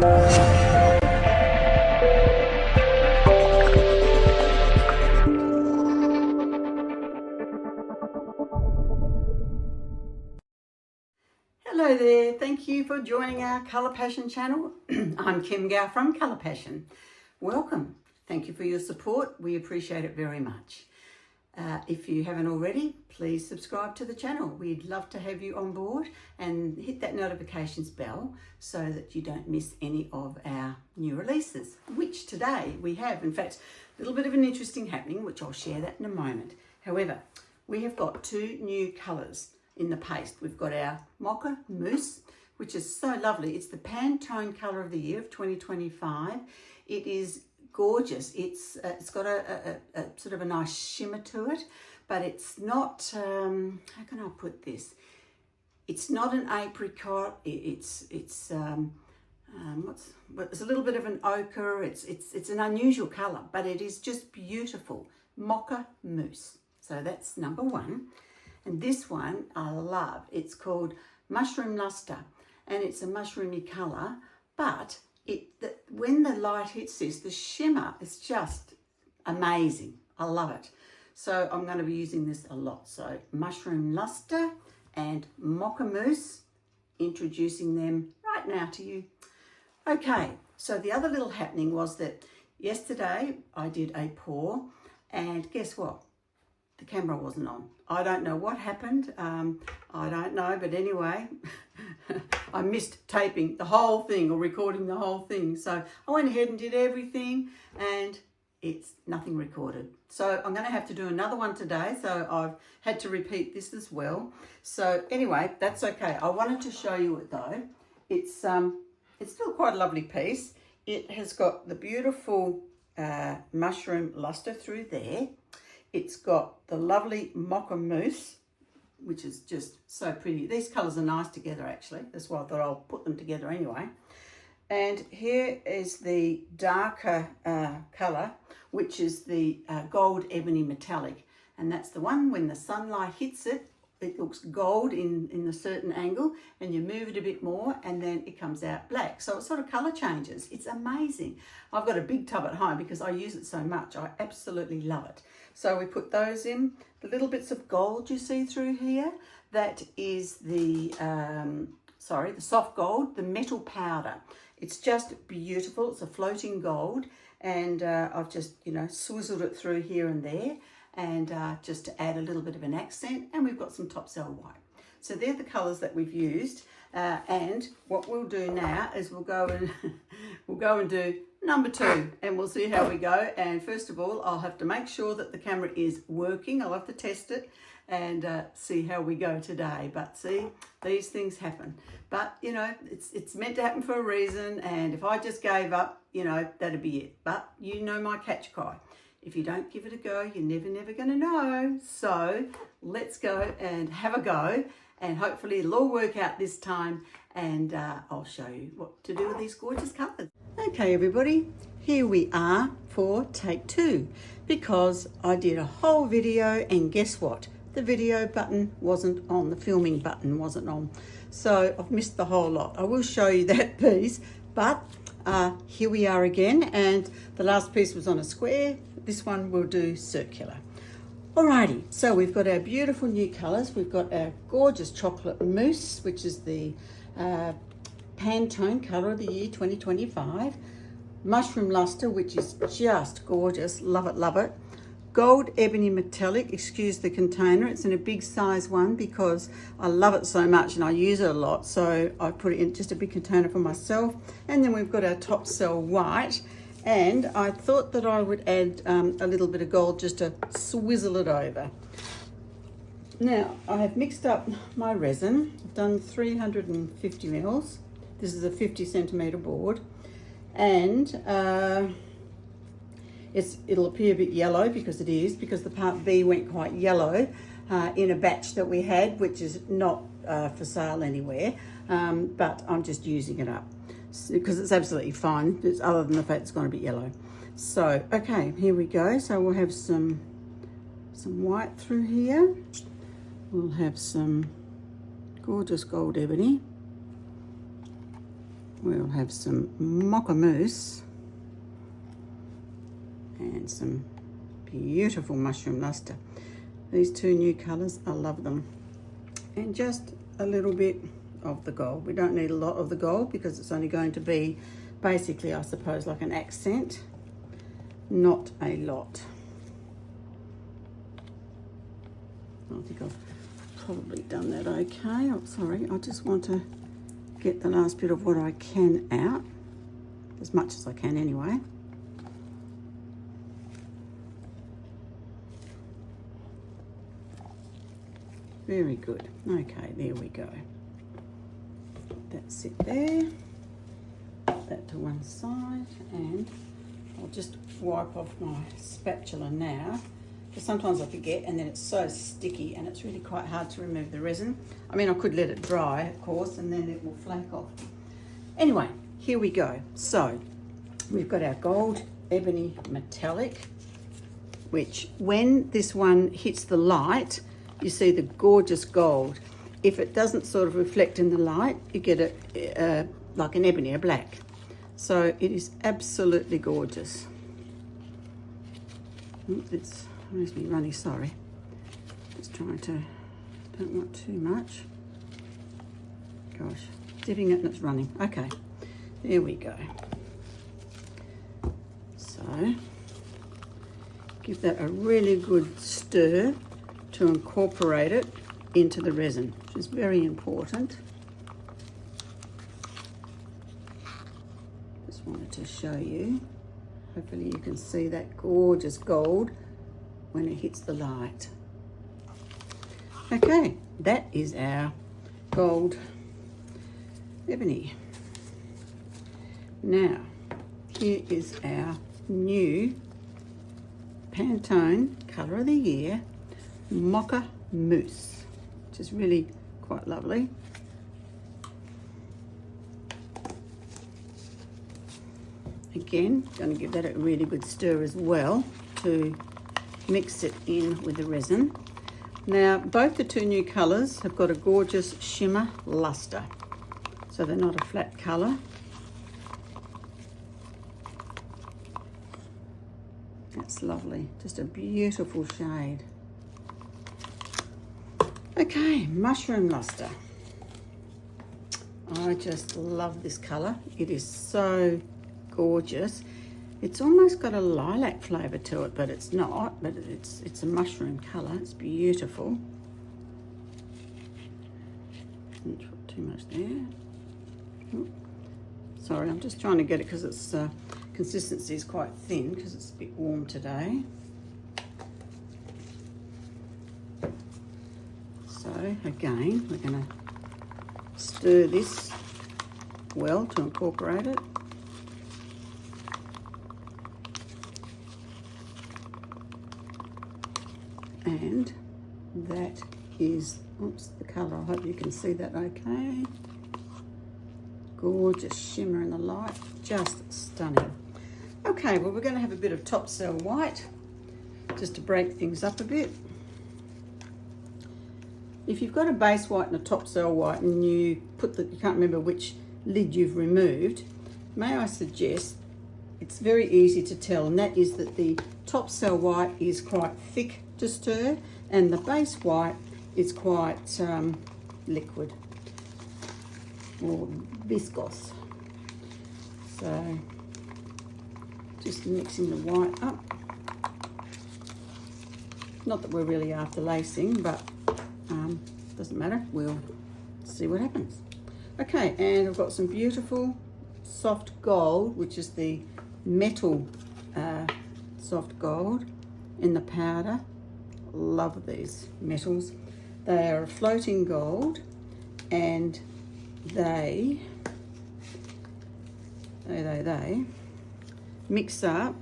Hello there, thank you for joining our Colour Passion channel. I'm Kim Gow from Colour Passion. Welcome, thank you for your support, we appreciate it very much. If you haven't already, please subscribe to the channel. We'd love to have you on board and hit that notifications bell so that you don't miss any of our new releases, which today we have, in fact, a little bit of an interesting happening, which I'll share that in a moment. However, we have got two new colours in the paste. We've got our Mocha Mousse, which is so lovely. It's the Pantone Colour of the Year of 2025. It is gorgeous. It's got a sort of a nice shimmer to it, but it's not, how can I put this? It's not an apricot. It's a little bit of an ochre. It's an unusual colour, but it is just beautiful. Mocha Mousse. So that's number one. And this one I love. It's called Mushroom Lustre, and it's a mushroomy colour, but when the light hits this, the shimmer is just amazing. I love it. So I'm going to be using this a lot. So Mushroom Lustre and Mocha Mousse, introducing them right now to you. Okay, so the other little happening was that yesterday I did a pour, and guess what? The camera wasn't on. I don't know what happened. I don't know, but anyway, I missed taping the whole thing or recording the whole thing. So I went ahead and did everything and it's nothing recorded. So I'm going to have to do another one today. So I've had to repeat this as well. So anyway, that's okay. I wanted to show you it though. It's still quite a lovely piece. It has got the beautiful mushroom luster through there. It's got the lovely Mocha Mousse, which is just so pretty. These colours are nice together, actually. That's why I thought I'll put them together anyway. And here is the darker colour, which is the gold ebony metallic. And that's the one, when the sunlight hits it, it looks gold in a certain angle, and you move it a bit more and then it comes out black. So it sort of colour changes. It's amazing. I've got a big tub at home because I use it so much. I absolutely love it. So we put those in. The little bits of gold you see through here, that is the, the soft gold, the metal powder. It's just beautiful. It's a floating gold, and I've just, swizzled it through here and there, and just to add a little bit of an accent, and we've got some top cell white. So they're the colours that we've used, and what we'll do now is we'll go and do number two, and we'll see how we go. And first of all, I'll have to make sure that the camera is working. I'll have to test it and see how we go today. But see, these things happen. But it's meant to happen for a reason, and if I just gave up, that'd be it. But my catch cry. If you don't give it a go, you're never going to know. So let's go and have a go, and hopefully it'll all work out this time, and I'll show you what to do with these gorgeous colours. Okay, everybody, here we are for take two, because I did a whole video, and guess what? The video button wasn't on, the filming button wasn't on. So I've missed the whole lot. I will show you that piece, but here we are again, and the last piece was on a square. This one will do circular. Alrighty, so we've got our beautiful new colours. We've got our gorgeous chocolate mousse, which is the Pantone Colour of the Year 2025. Mushroom Lustre, which is just gorgeous. Love it, love it. Gold ebony metallic, excuse the container. It's in a big size one because I love it so much and I use it a lot. So I put it in just a big container for myself. And then we've got our top cell white. And I thought that I would add a little bit of gold just to swizzle it over. Now, I have mixed up my resin. I've done 350 mils. This is a 50 centimetre board. And it'll appear a bit yellow because it is, because the part B went quite yellow in a batch that we had, which is not for sale anywhere, but I'm just using it up because it's absolutely fine, it's other than the fact it's going to be yellow. So, okay, here we go. So we'll have some white through here. We'll have some gorgeous gold ebony. we'll have some Mocha Mousse and some beautiful Mushroom Lustre. These two new colours, I love them. And just a little bit of the gold. We don't need a lot of the gold because it's only going to be basically, I suppose, like an accent, not a lot. I think I've probably done that okay. Oh, sorry, I just want to get the last bit of what I can out, as much as I can anyway. Very good. Okay, there we go. That's it there. Put that to one side, and I'll just wipe off my spatula now, because sometimes I forget and then it's so sticky and it's really quite hard to remove the resin. I mean, I could let it dry, of course, and then it will flake off. Anyway, here we go. So we've got our gold ebony metallic, which when this one hits the light, you see the gorgeous gold. If it doesn't sort of reflect in the light, you get a like an ebony, a black. So it is absolutely gorgeous. It's makes me runny, sorry. Just trying to, don't want too much. Gosh, dipping it and it's running. Okay, there we go. So give that a really good stir to incorporate it into the resin, which is very important. Just wanted to show you. Hopefully you can see that gorgeous gold when it hits the light. Okay, that is our gold ebony. Now, here is our new Pantone Colour of the Year Mocha Mousse, which is really quite lovely. Again, going to give that a really good stir as well to mix it in with the resin. Now, both the two new colours have got a gorgeous shimmer luster, so they're not a flat colour. That's lovely, just a beautiful shade. Okay, Mushroom Lustre. I just love this colour. It is so gorgeous. It's almost got a lilac flavour to it, but it's not. But it's a mushroom colour. It's beautiful. Didn't put too much there. Oh, sorry, I'm just trying to get it because its consistency is quite thin because it's a bit warm today. So again, we're going to stir this well to incorporate it. And that is, oops, the colour. I hope you can see that okay. Gorgeous shimmer in the light, just stunning. Okay, well, we're going to have a bit of top cell white just to break things up a bit. If you've got a base white and a top cell white and you can't remember which lid you've removed, may I suggest, it's very easy to tell, and that is that the top cell white is quite thick to stir and the base white is quite liquid or viscous. So just mixing the white up. Not that we're really after lacing, but doesn't matter, we'll see what happens. Okay, and I've got some beautiful soft gold, which is the metal soft gold in the powder. Love these metals. They are a floating gold, and they mix up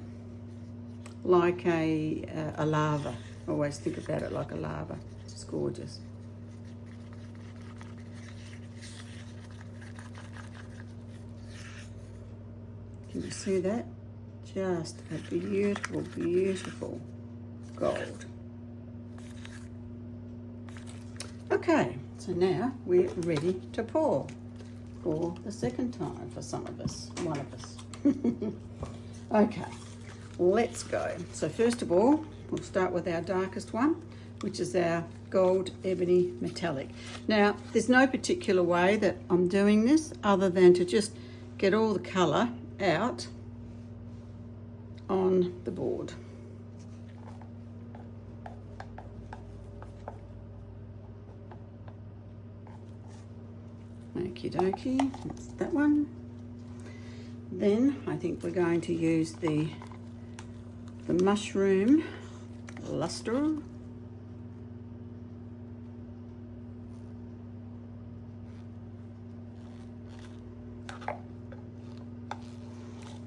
like a lava. I always think about it like a lava. It's just gorgeous. Can you see that? Just a beautiful, beautiful gold. Okay, so now we're ready to pour. for the second time for some of us, one of us. Okay, let's go. So first of all, we'll start with our darkest one, which is our gold ebony metallic. Now, there's no particular way that I'm doing this other than to just get all the colour out on the board. Okie dokie, that's that one. Then I think we're going to use the Mushroom Lustre.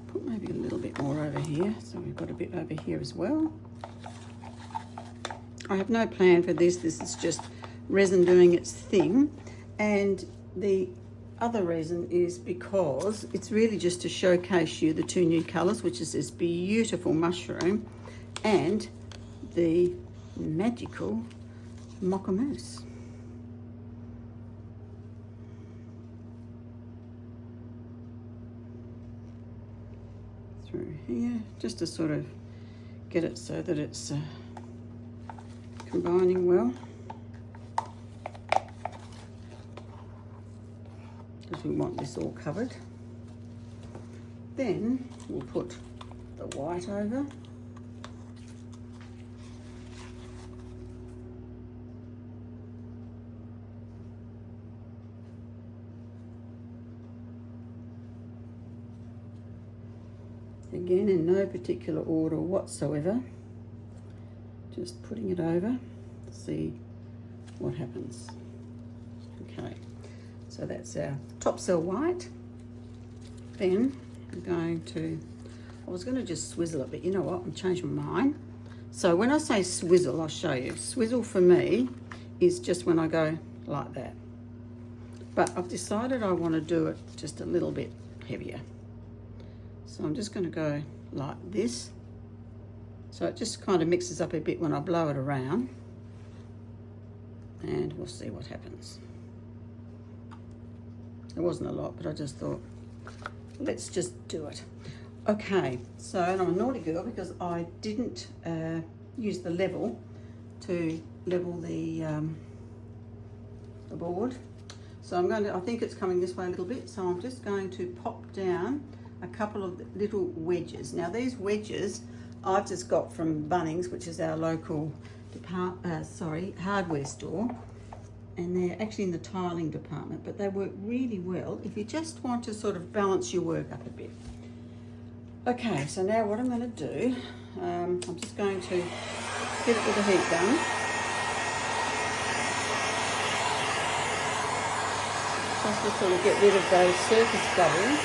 Put maybe a little bit more over here, so we've got a bit over here as well. I have no plan for this. This is just resin doing its thing, and the other reason is because it's really just to showcase you the two new colours, which is this beautiful mushroom and the magical Mocha Mousse. Through here, just to sort of get it so that it's combining well. Because we want this all covered. Then we'll put the white over. Again, in no particular order whatsoever. Just putting it over to see what happens. Okay. So that's our top cell white. Then I'm going to, I was going to just swizzle it, but you know what, I'm changing my mind. So when I say swizzle, I'll show you. Swizzle for me is just when I go like that. But I've decided I want to do it just a little bit heavier. So I'm just going to go like this. So it just kind of mixes up a bit when I blow it around. And we'll see what happens. It wasn't a lot, but I just thought, let's just do it. Okay, so and I'm a naughty girl because I didn't use the level to level the board. So I'm going to, I think it's coming this way a little bit, so I'm just going to pop down a couple of little wedges. Now these wedges I've just got from Bunnings, which is our local hardware store. And they're actually in the tiling department, but they work really well if you just want to sort of balance your work up a bit. Okay, so now what I'm going to do, I'm just going to hit it with a heat gun. Just to sort of get rid of those surface bubbles.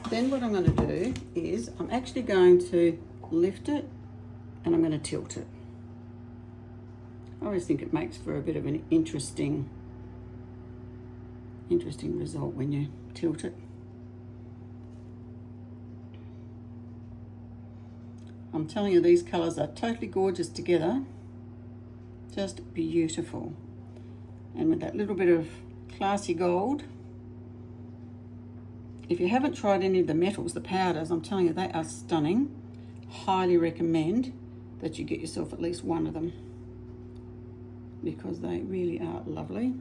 Then what I'm going to do is I'm actually going to lift it and I'm going to tilt it. I always think it makes for a bit of an interesting result when you tilt it. I'm telling you, these colours are totally gorgeous together. Just beautiful. And with that little bit of classy gold. If you haven't tried any of the metals, the powders, I'm telling you, they are stunning. Highly recommend that you get yourself at least one of them because they really are lovely.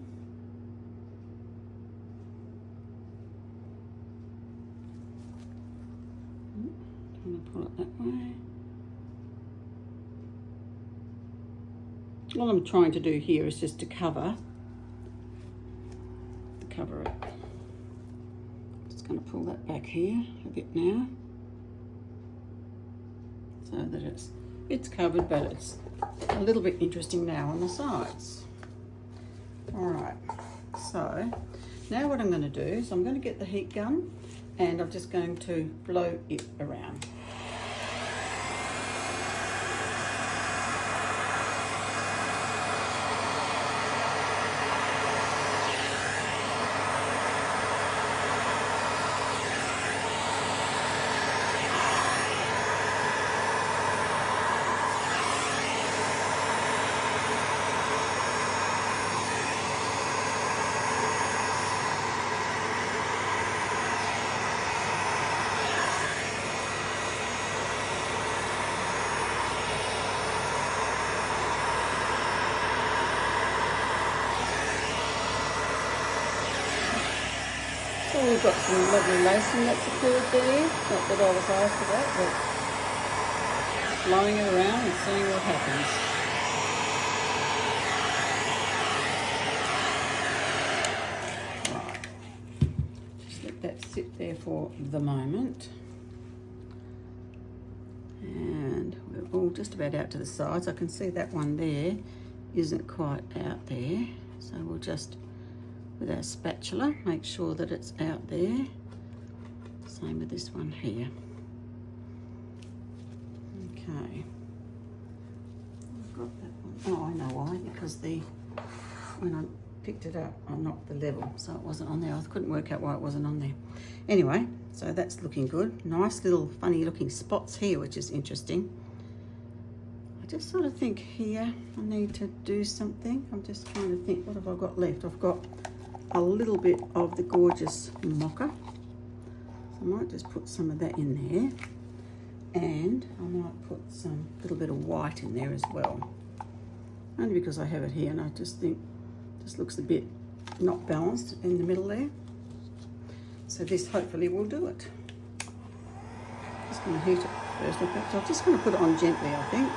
I'm going to pull it that way. What I'm trying to do here is just to cover it. Just going to pull that back here a bit now so that it's covered, but it's a little bit interesting now on the sides. All right, so now what I'm going to do is I'm going to get the heat gun and I'm just going to blow it around. So we've got some lovely lacing that's occurred there. Not that I was asked for that, but blowing it around and seeing what happens. Right, just let that sit there for the moment. And we're all just about out to the sides. I can see that one there isn't quite out there. So we'll just, with our spatula, make sure that it's out there. Same with this one here. Okay. I've got that one. Oh, I know why, because when I picked it up, I knocked the level, so it wasn't on there. I couldn't work out why it wasn't on there. Anyway, so that's looking good. Nice little funny looking spots here, which is interesting. I just sort of think here I need to do something. I'm just trying to think, what have I got left? I've got a little bit of the gorgeous Mocha. So I might just put some of that in there. And I might put some little bit of white in there as well. Only because I have it here and I just think it just looks a bit not balanced in the middle there. So this hopefully will do it. Just going to heat it first. In fact, I'm just going to put it on gently, I think.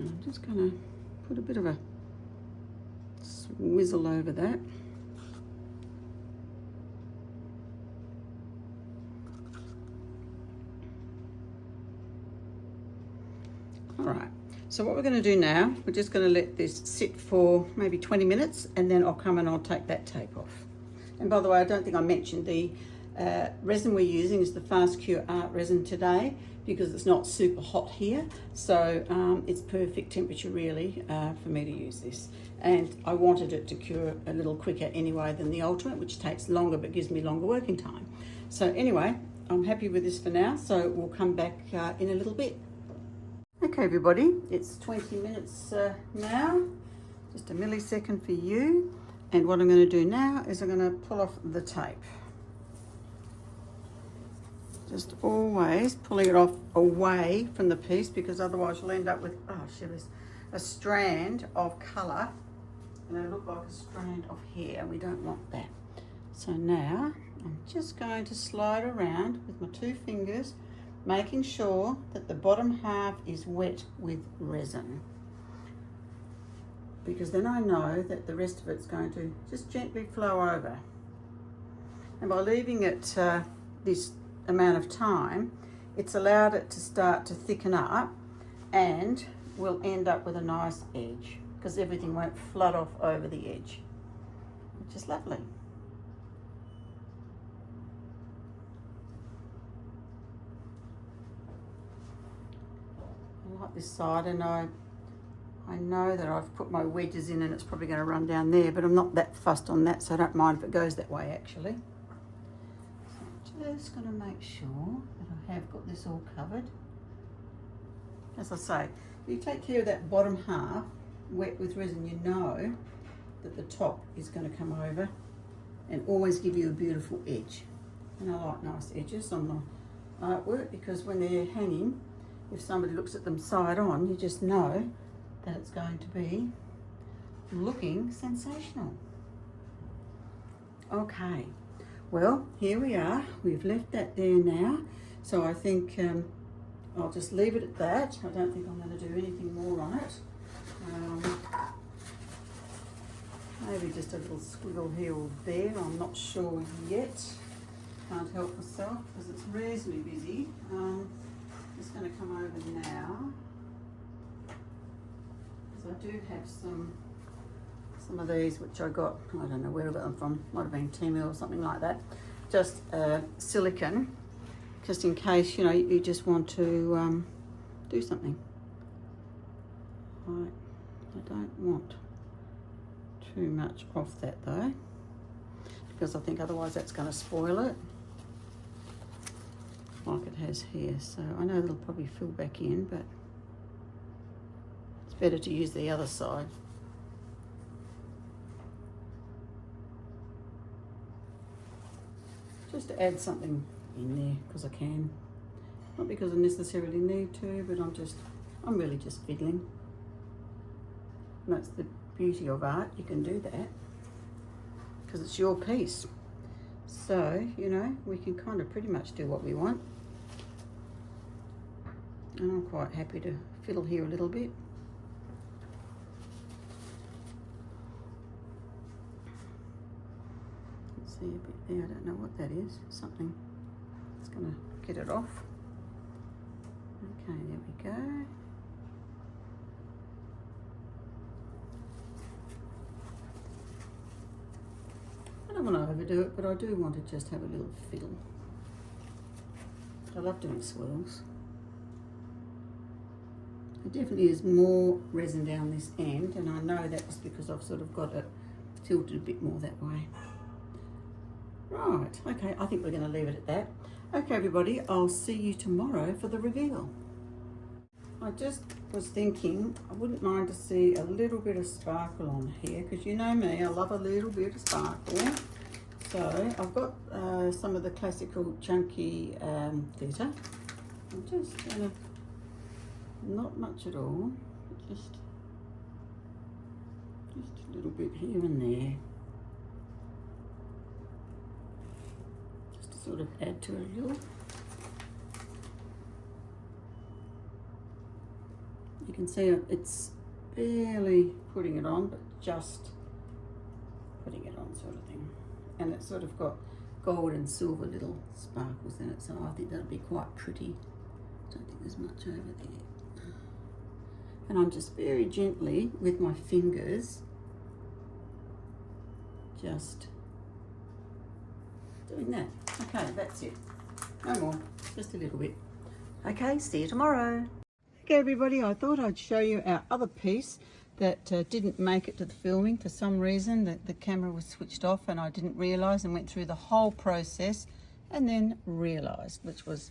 I'm just going to put a bit of a swizzle over that. All right, so what we're going to do now, we're just going to let this sit for maybe 20 minutes and then I'll come and I'll take that tape off. And by the way, I don't think I mentioned the resin we're using is the Fast Cure Art resin today because it's not super hot here. So it's perfect temperature really for me to use this. And I wanted it to cure a little quicker anyway than the Ultimate, which takes longer but gives me longer working time. So anyway, I'm happy with this for now. So we'll come back in a little bit. Okay everybody, it's 20 minutes now, just a millisecond for you. And what I'm going to do now is I'm going to pull off the tape. Just always pulling it off away from the piece because otherwise you'll end up with, oh shivers, a strand of colour and it'll look like a strand of hair. We don't want that. So now I'm just going to slide around with my two fingers, making sure that the bottom half is wet with resin. Because then I know that the rest of it's going to just gently flow over. And by leaving it this amount of time, it's allowed it to start to thicken up and we'll end up with a nice edge because everything won't flood off over the edge, which is lovely. I like this side and I know that I've put my wedges in and it's probably going to run down there, but I'm not that fussed on that, so I don't mind if it goes that way actually. So I'm just going to make sure that I have got this all covered. As I say, if you take care of that bottom half wet with resin, you know that the top is going to come over and always give you a beautiful edge. And I like nice edges on the artwork because when they're hanging, if somebody looks at them side on, you just know that it's going to be looking sensational. Okay, well, here we are. We've left that there now. So I think I'll just leave it at that. I don't think I'm going to do anything more on it. Maybe just a little squiggle here or there. I'm not sure yet. Can't help myself because it's reasonably busy. Just going to come over now. I do have some of these which I got, I don't know where I got them from, might have been Temu or something like that, just silicone, just in case, you know, you just want to do something. Right. I don't want too much off that though, because I think otherwise that's going to spoil it, like it has here. So I know it'll probably fill back in, but better to use the other side. to add something in there because I can. Not because I necessarily need to, but I'm really just fiddling. And that's the beauty of art, you can do that because it's your piece. So, you know, we can kind of pretty much do what we want. And I'm quite happy to fiddle here a little bit. See a bit there, I don't know what that is. Something that's going to get it off. Okay, there we go. I don't want to overdo it, but I do want to just have a little fiddle. I love doing swirls. It definitely is more resin down this end, and I know that's because I've sort of got it tilted a bit more that way. Right, okay, I think we're going to leave it at that. Okay, everybody, I'll see you tomorrow for the reveal. I just was thinking I wouldn't mind to see a little bit of sparkle on here, because you know me, I love a little bit of sparkle. So I've got some of the classical chunky glitter. I'm just going to, not much at all, just a little bit here and there. Sort of add to it a little. You can see it's barely putting it on, but just putting it on sort of thing. And it's sort of got gold and silver little sparkles in it, so I think that'll be quite pretty. Don't think there's much over there. And I'm just very gently with my fingers just doing that. Okay, that's it. No more, just a little bit. Okay, see you tomorrow. Okay, everybody, I thought I'd show you our other piece that didn't make it to the filming for some reason. The camera was switched off and I didn't realise, and went through the whole process and then realised, which was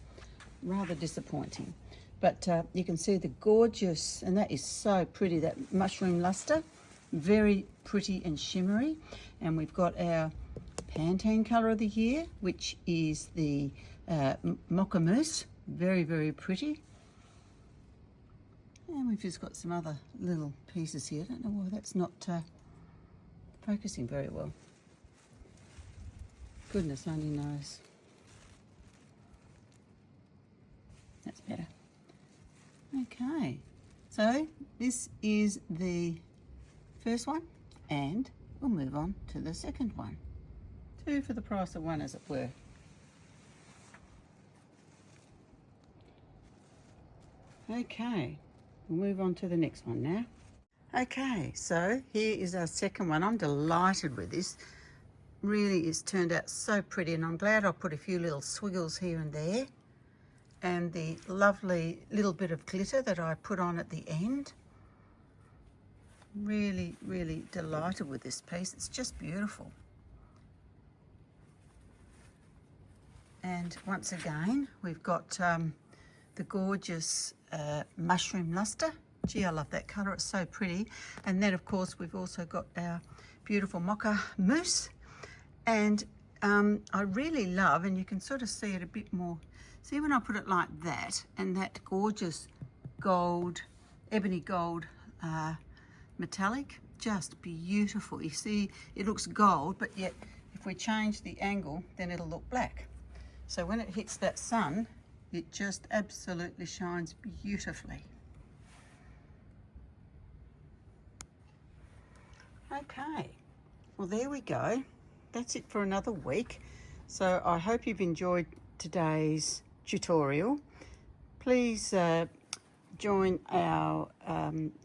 rather disappointing. But you can see the gorgeous, and that is so pretty, that Mushroom Lustre, very pretty and shimmery. And we've got our Pantone Colour of the Year, which is the Mocha Mousse, very, very pretty. And we've just got some other little pieces here. I don't know why that's not focusing very well. Goodness only knows. That's better. Okay, so this is the first one, and we'll move on to the second one. Two for the price of one, as it were. Okay, we'll move on to the next one now. Okay, so here is our second one. I'm delighted with this. Really, it's turned out so pretty, and I'm glad I put a few little swiggles here and there. And the lovely little bit of glitter that I put on at the end. Really, really delighted with this piece. It's just beautiful. And once again, we've got the gorgeous Mushroom Lustre. Gee, I love that colour, it's so pretty. And then, of course, we've also got our beautiful Mocha Mousse. And I really love, and you can sort of see it a bit more, see when I put it like that, and that gorgeous gold, ebony gold metallic, just beautiful. You see, it looks gold, but yet if we change the angle, then it'll look black. So when it hits that sun, it just absolutely shines beautifully. Okay, well there we go. That's it for another week. So I hope you've enjoyed today's tutorial. Please join our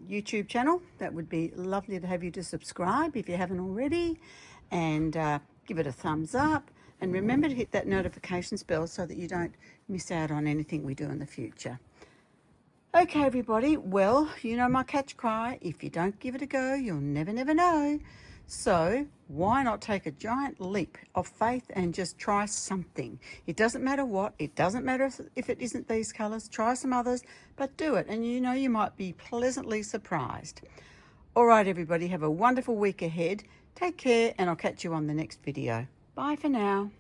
YouTube channel. That would be lovely to have you to subscribe if you haven't already, and give it a thumbs up. And remember to hit that notifications bell so that you don't miss out on anything we do in the future. Okay, everybody, well, you know my catch cry, if you don't give it a go, you'll never, never know. So why not take a giant leap of faith and just try something? It doesn't matter what, it doesn't matter if it isn't these colours, try some others, but do it, and you know you might be pleasantly surprised. All right, everybody, have a wonderful week ahead. Take care, and I'll catch you on the next video. Bye for now.